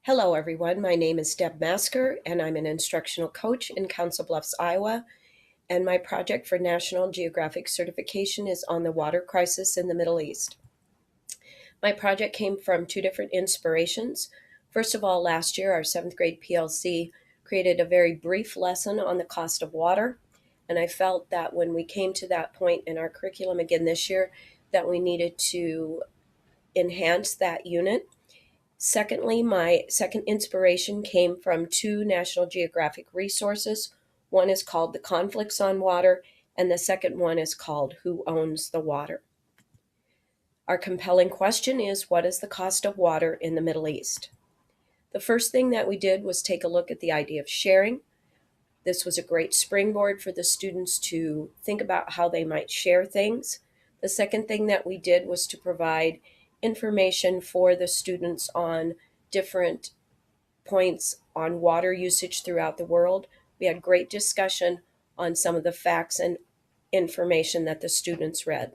Hello, everyone. My name is Deb Masker, and I'm an instructional coach in Council Bluffs, Iowa. And my project for National Geographic certification is on the water crisis in the Middle East. My project came from two different inspirations. First of all, last year, our seventh grade PLC created a very brief lesson on the cost of water. And I felt that when we came to that point in our curriculum again this year, that we needed to enhance that unit. Secondly, my second inspiration came from two National Geographic resources. One is called The Conflicts on Water, and the second one is called Who Owns the Water? Our compelling question is, what is the cost of water in the Middle East? The first thing that we did was take a look at the idea of sharing. This was a great springboard for the students to think about how they might share things. The second thing that we did was to provide information for the students on different points on water usage throughout the world. We had great discussion on some of the facts and information that the students read.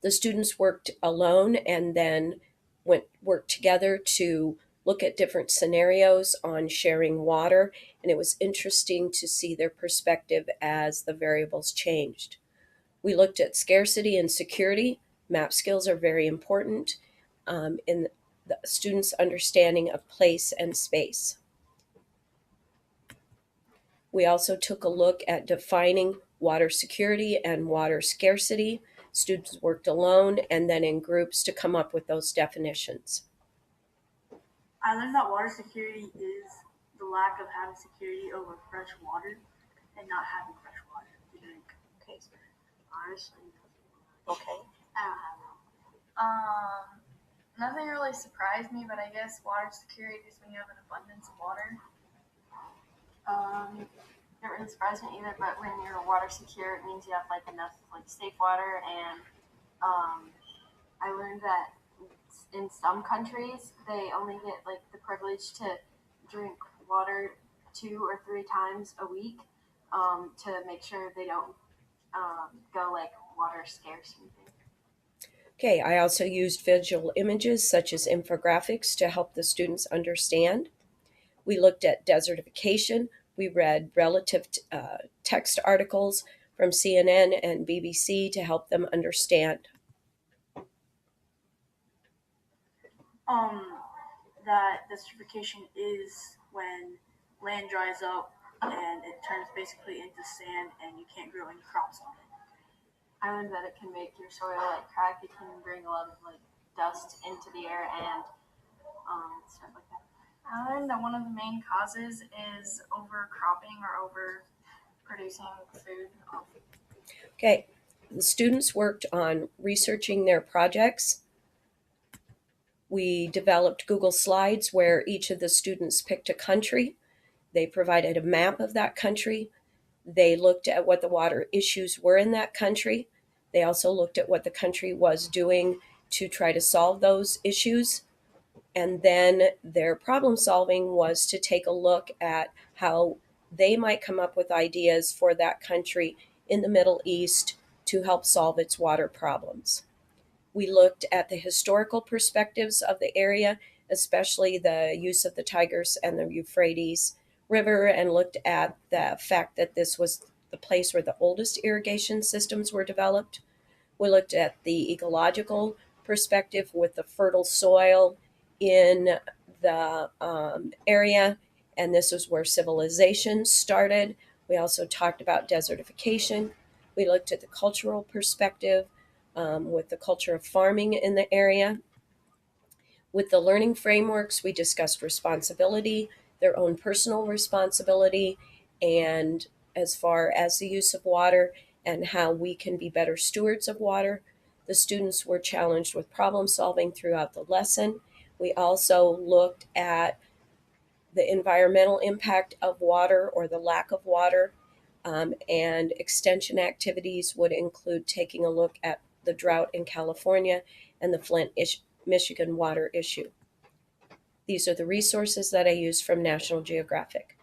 The students worked alone and then worked together to look at different scenarios on sharing water, and it was interesting to see their perspective as the variables changed. We looked at scarcity and security. Map skills are very important in the students' understanding of place and space. We also took a look at defining water security and water scarcity. Students worked alone and then in groups to come up with those definitions. I learned that water security is the lack of having security over fresh water and not having fresh water to drink. Okay. Honestly, Okay. I don't have that. Nothing really surprised me, but I guess water security is when you have an abundance of water. It really surprised me either, but when you're water secure, it means you have enough safe water. And I learned that in some countries they only get the privilege to drink water 2 or 3 times a week to make sure they don't go water scarce or anything. Okay, I also used visual images such as infographics to help the students understand. We looked at desertification. We read relative text articles from CNN and BBC to help them understand. That desertification is when land dries up and it turns basically into sand and you can't grow any crops on it. I learned that it can make your soil crack. It can bring a lot of dust into the air and stuff like that. I learned that one of the main causes is overcropping or over producing food. Okay, the students worked on researching their projects. We developed Google Slides where each of the students picked a country. They provided a map of that country. They looked at what the water issues were in that country. They also looked at what the country was doing to try to solve those issues. And then their problem solving was to take a look at how they might come up with ideas for that country in the Middle East to help solve its water problems. We looked at the historical perspectives of the area, especially the use of the Tigris and the Euphrates River, and looked at the fact that this was the place where the oldest irrigation systems were developed. We looked at the ecological perspective with the fertile soil in the area, and this is where civilization started. We also talked about desertification. We looked at the cultural perspective with the culture of farming in the area. With the learning frameworks, we discussed responsibility, their own personal responsibility, and as far as the use of water and how we can be better stewards of water. The students were challenged with problem solving throughout the lesson. We also looked at the environmental impact of water or the lack of water, and extension activities would include taking a look at the drought in California and the Flint, Michigan water issue. These are the resources that I used from National Geographic.